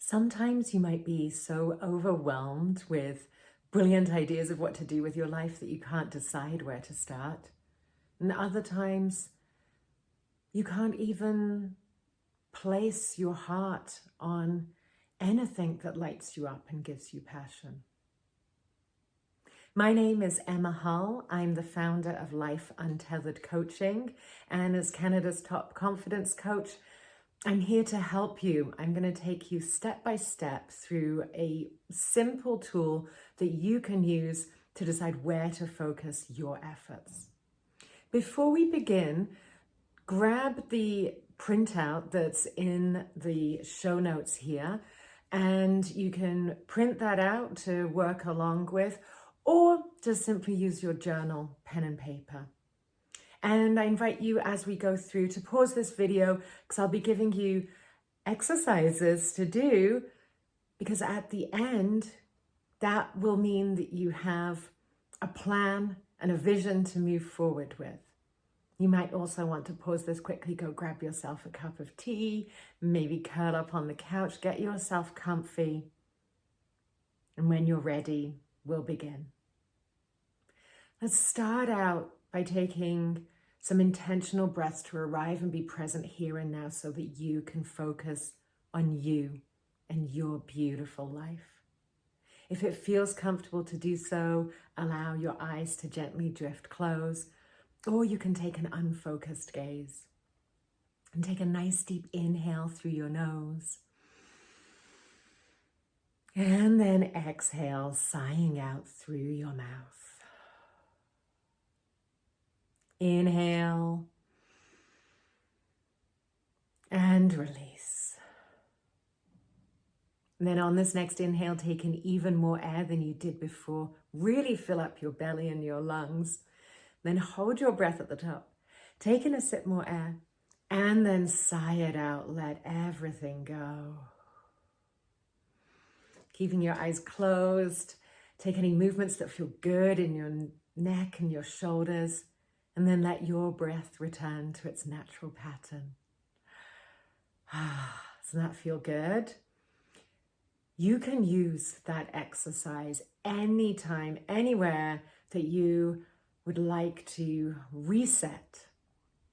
Sometimes you might be so overwhelmed with brilliant ideas of what to do with your life that you can't decide where to start. And other times you can't even place your heart on anything that lights you up and gives you passion. My name is Emma Hull. I'm the founder of Life Untethered Coaching, and as Canada's top confidence coach, I'm here to help you. I'm going to take you step by step through a simple tool that you can use to decide where to focus your efforts. Before we begin, grab the printout that's in the show notes here, and you can print that out to work along with, or just simply use your journal, pen and paper. And I invite you, as we go through, to pause this video because I'll be giving you exercises to do, because at the end, that will mean that you have a plan and a vision to move forward with. You might also want to pause this quickly, go grab yourself a cup of tea, maybe curl up on the couch, get yourself comfy. And when you're ready, we'll begin. Let's start out by taking some intentional breaths to arrive and be present here and now so that you can focus on you and your beautiful life. If it feels comfortable to do so, allow your eyes to gently drift closed, or you can take an unfocused gaze. And take a nice deep inhale through your nose. And then exhale, sighing out through your mouth. Inhale and release. And then on this next inhale, take in even more air than you did before. Really fill up your belly and your lungs. Then hold your breath at the top. Take in a sip more air and then sigh it out. Let everything go. Keeping your eyes closed. Take any movements that feel good in your neck and your shoulders. And then let your breath return to its natural pattern. Doesn't that feel good? You can use that exercise anytime, anywhere that you would like to reset.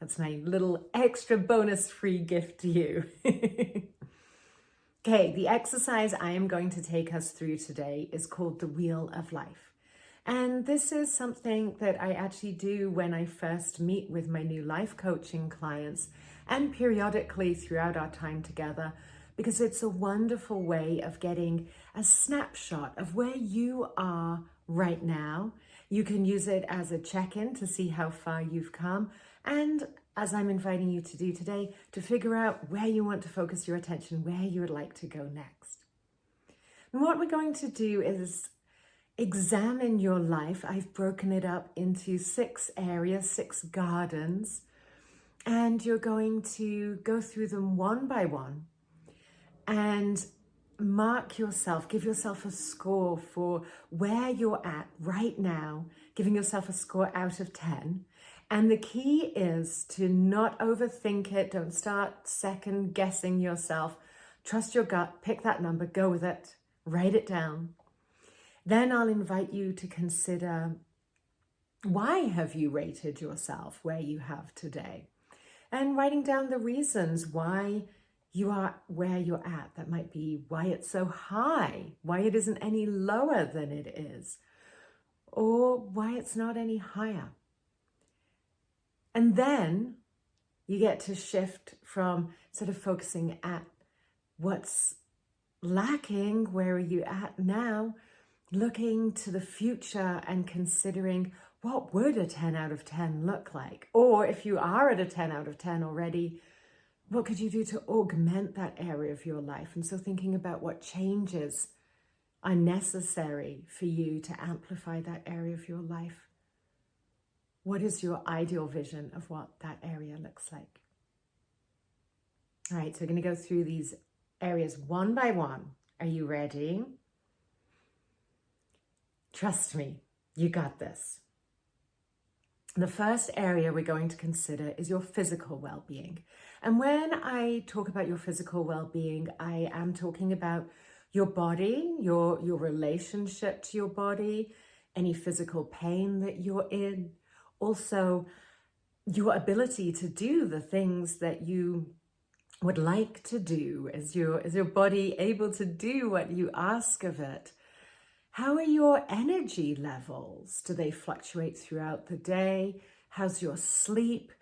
That's my little extra bonus free gift to you. Okay, the exercise I am going to take us through today is called the Wheel of Life. And this is something that I actually do when I first meet with my new life coaching clients and periodically throughout our time together, because it's a wonderful way of getting a snapshot of where you are right now. You can use it as a check-in to see how far you've come, and as I'm inviting you to do today, to figure out where you want to focus your attention, where you would like to go next. And what we're going to do is examine your life. I've broken it up into 6 areas, 6 gardens, and you're going to go through them one by one and mark yourself, give yourself a score for where you're at right now, giving yourself a score out of 10. And the key is to not overthink it. Don't start second guessing yourself. Trust your gut, pick that number, go with it, write it down. Then I'll invite you to consider, why have you rated yourself where you have today? And writing down the reasons why you are where you're at. That might be why it's so high, why it isn't any lower than it is, or why it's not any higher. And then you get to shift from sort of focusing at what's lacking, where are you at now, looking to the future and considering what would a 10 out of 10 look like? Or if you are at a 10 out of 10 already, what could you do to augment that area of your life? And so thinking about what changes are necessary for you to amplify that area of your life. What is your ideal vision of what that area looks like? All right, so we're going to go through these areas one by one. Are you ready? Trust me, you got this. The first area we're going to consider is your physical well-being. And when I talk about your physical well-being, I am talking about your body, your relationship to your body, any physical pain that you're in, also your ability to do the things that you would like to do. Is your body able to do what you ask of it? How are your energy levels? Do they fluctuate throughout the day? How's your sleep?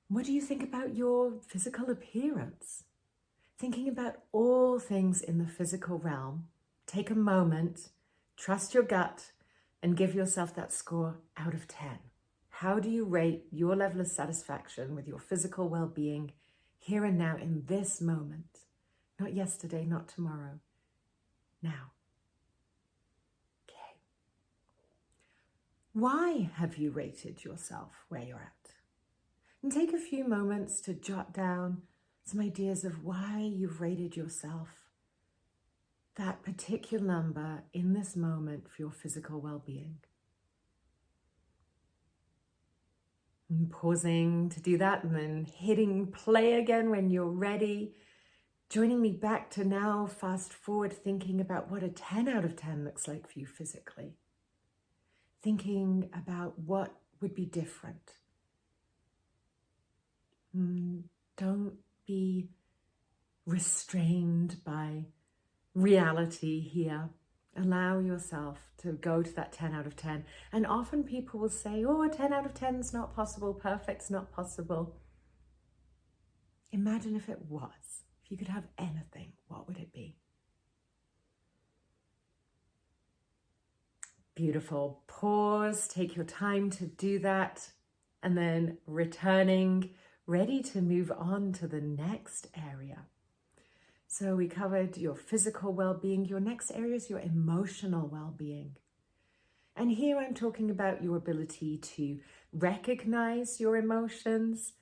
What do you think about your physical appearance? Thinking about all things in the physical realm, take a moment, trust your gut, and give yourself that score out of 10. How do you rate your level of satisfaction with your physical well-being here and now in this moment? Not yesterday, not tomorrow, now. Okay. Why have you rated yourself where you're at? And take a few moments to jot down some ideas of why you've rated yourself that particular number in this moment for your physical well-being. And pausing to do that and then hitting play again when you're ready. Joining me back to now, fast forward, thinking about what a 10 out of 10 looks like for you physically. Thinking about what would be different. Don't be restrained by reality here. Allow yourself to go to that 10 out of 10. And often people will say, oh, a 10 out of 10 is not possible, perfect's not possible. Imagine if it was. If you could have anything, what would it be? Beautiful. Pause, take your time to do that, and then returning, ready to move on to the next area. So we covered your physical well-being. Your next area is your emotional well-being. And here I'm talking about your ability to recognize your emotions,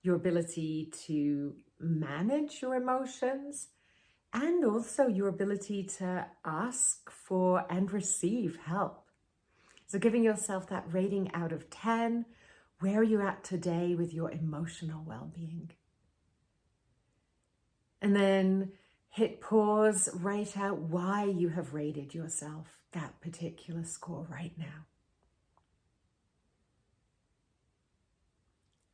your ability to manage your emotions, and also your ability to ask for and receive help. So giving yourself that rating out of 10, where are you at today with your emotional well-being? And then hit pause, write out why you have rated yourself that particular score right now.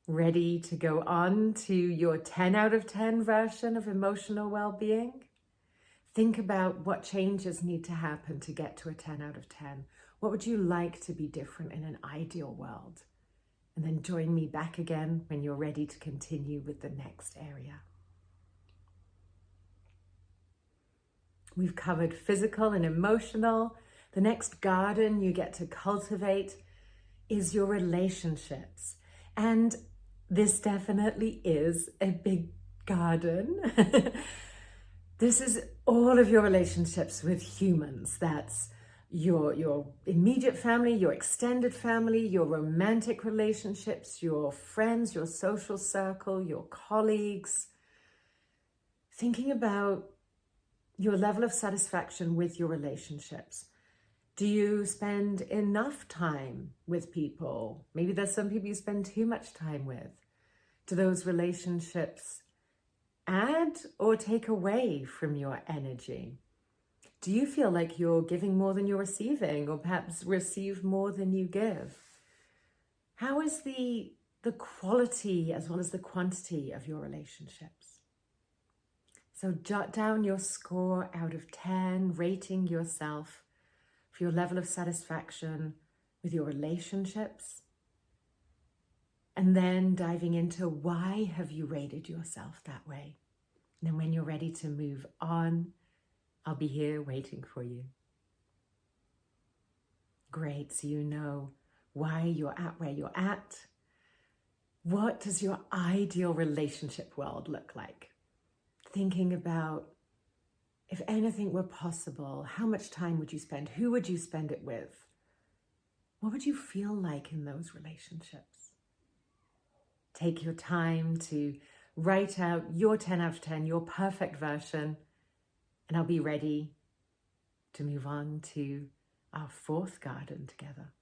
Ready to go on to your 10 out of 10 version of emotional well-being? Think about what changes need to happen to get to a 10 out of 10. What would you like to be different in an ideal world? And then join me back again when you're ready to continue with the next area. We've covered physical and emotional. The next garden you get to cultivate is your relationships. And this definitely is a big garden. This is all of your relationships with humans. That's your immediate family, your extended family, your romantic relationships, your friends, your social circle, your colleagues. Thinking about your level of satisfaction with your relationships. Do you spend enough time with people? Maybe there's some people you spend too much time with. Do those relationships add or take away from your energy? Do you feel like you're giving more than you're receiving, or perhaps receive more than you give? How is the quality as well as the quantity of your relationships? So jot down your score out of 10, rating yourself for your level of satisfaction with your relationships. And then diving into why have you rated yourself that way? And then when you're ready to move on, I'll be here waiting for you. Great, so you know why you're at where you're at. What does your ideal relationship world look like? Thinking about, if anything were possible, how much time would you spend? Who would you spend it with? What would you feel like in those relationships? Take your time to write out your 10 out of 10, your perfect version, and I'll be ready to move on to our fourth garden together.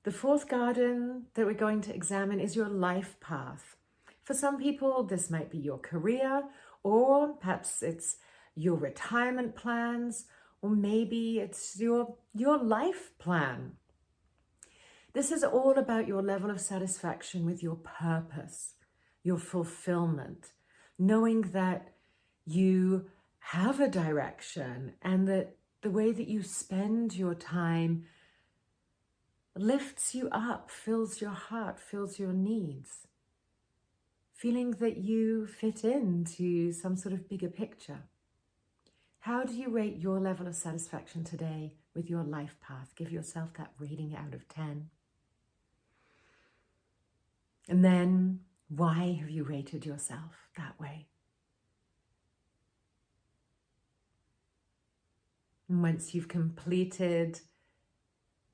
The fourth garden that we're going to examine is your life path. For some people, this might be your career, or perhaps it's your retirement plans, or maybe it's your life plan. This is all about your level of satisfaction with your purpose, your fulfillment, knowing that you have a direction and that the way that you spend your time lifts you up, fills your heart, fills your needs. Feeling that you fit into some sort of bigger picture. How do you rate your level of satisfaction today with your life path? Give yourself that rating out of 10. And then, why have you rated yourself that way? And once you've completed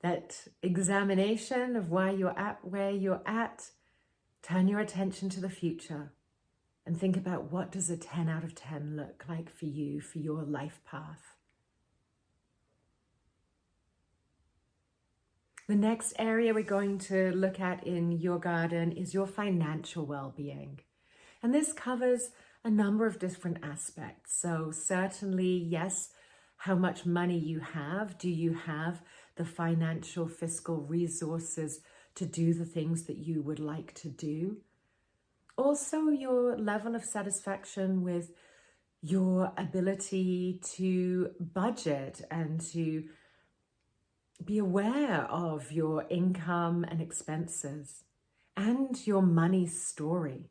that examination of why you're at where you're at, turn your attention to the future and think about, what does a 10 out of 10 look like for you, for your life path? The next area we're going to look at in your garden is your financial well-being. And this covers a number of different aspects. So certainly, yes, how much money you have. Do you have the financial, fiscal resources to do the things that you would like to do? Also, your level of satisfaction with your ability to budget and to be aware of your income and expenses and your money story.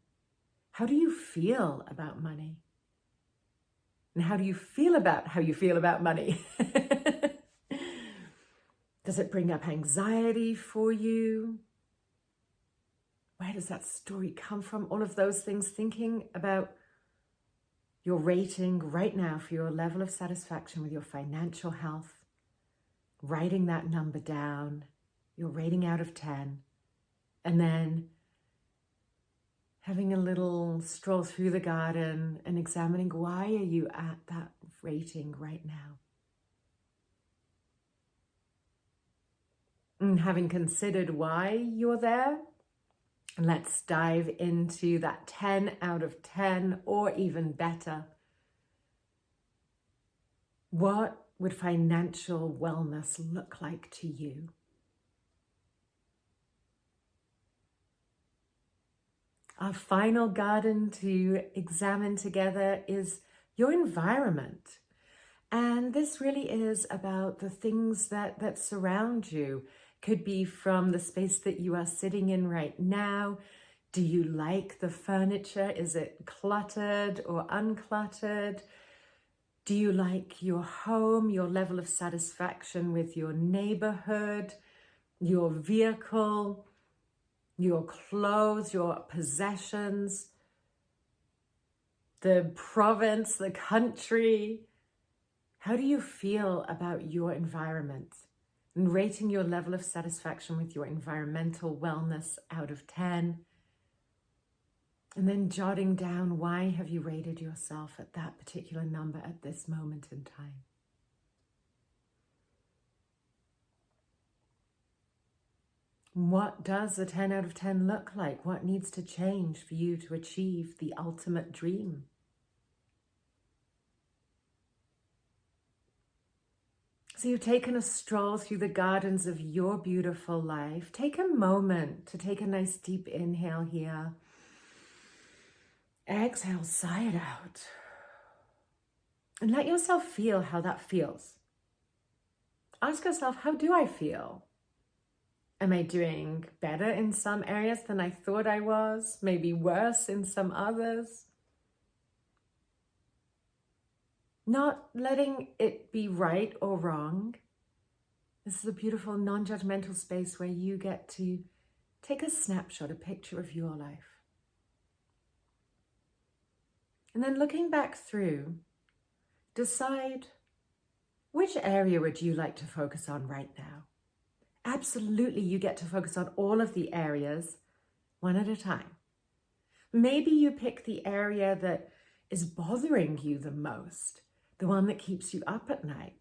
How do you feel about money? And how do you feel about how you feel about money? Does it bring up anxiety for you? Where does that story come from? All of those things, thinking about your rating right now for your level of satisfaction with your financial health, writing that number down, your rating out of 10, and then having a little stroll through the garden and examining, why are you at that rating right now? And having considered why you're there, let's dive into that 10 out of 10, or even better. What would financial wellness look like to you? Our final garden to examine together is your environment. And this really is about the things that surround you. Could be from the space that you are sitting in right now. Do you like the furniture? Is it cluttered or uncluttered? Do you like your home, your level of satisfaction with your neighborhood, your vehicle, your clothes, your possessions, the province, the country? How do you feel about your environment? And rating your level of satisfaction with your environmental wellness out of 10. And then jotting down, why have you rated yourself at that particular number at this moment in time? What does a 10 out of 10 look like? What needs to change for you to achieve the ultimate dream? So you've taken a stroll through the gardens of your beautiful life. Take a moment to take a nice deep inhale here. Exhale, sigh it out. And let yourself feel how that feels. Ask yourself, how do I feel? Am I doing better in some areas than I thought I was? Maybe worse in some others? Not letting it be right or wrong. This is a beautiful non-judgmental space where you get to take a snapshot, a picture of your life. And then looking back through, decide, which area would you like to focus on right now? Absolutely, you get to focus on all of the areas one at a time. Maybe you pick the area that is bothering you the most, the one that keeps you up at night.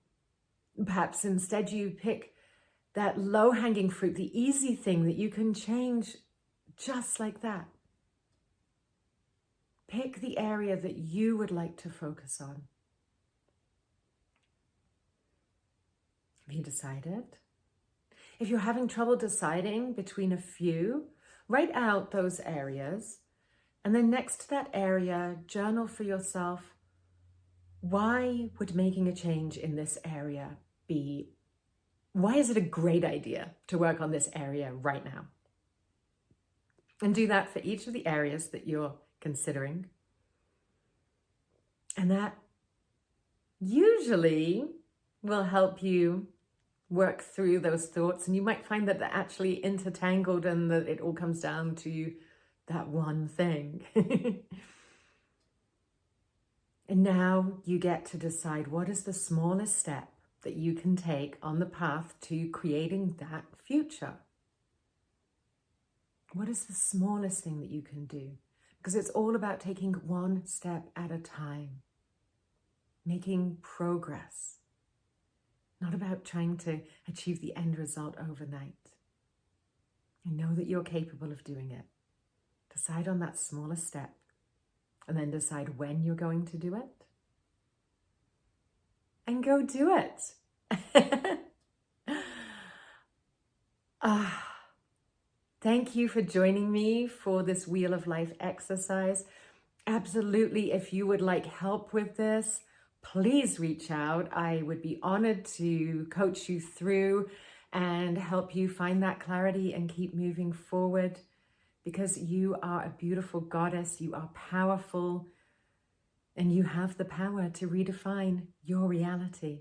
Perhaps instead you pick that low-hanging fruit, the easy thing that you can change just like that. Pick the area that you would like to focus on. Have you decided? If you're having trouble deciding between a few, write out those areas, and then next to that area, journal for yourself, why would making a change in this area be, why is it a great idea to work on this area right now? And do that for each of the areas that you're considering. And that usually will help you work through those thoughts. And you might find that they're actually intertangled and that it all comes down to that one thing. And now you get to decide what is the smallest step that you can take on the path to creating that future. What is the smallest thing that you can do? Because it's all about taking one step at a time, making progress, not about trying to achieve the end result overnight. And know that you're capable of doing it. Decide on that smallest step and then decide when you're going to do it. And go do it. Thank you for joining me for this Wheel of Life exercise. Absolutely, if you would like help with this, please reach out. I would be honored to coach you through and help you find that clarity and keep moving forward, because you are a beautiful goddess, you are powerful, and you have the power to redefine your reality.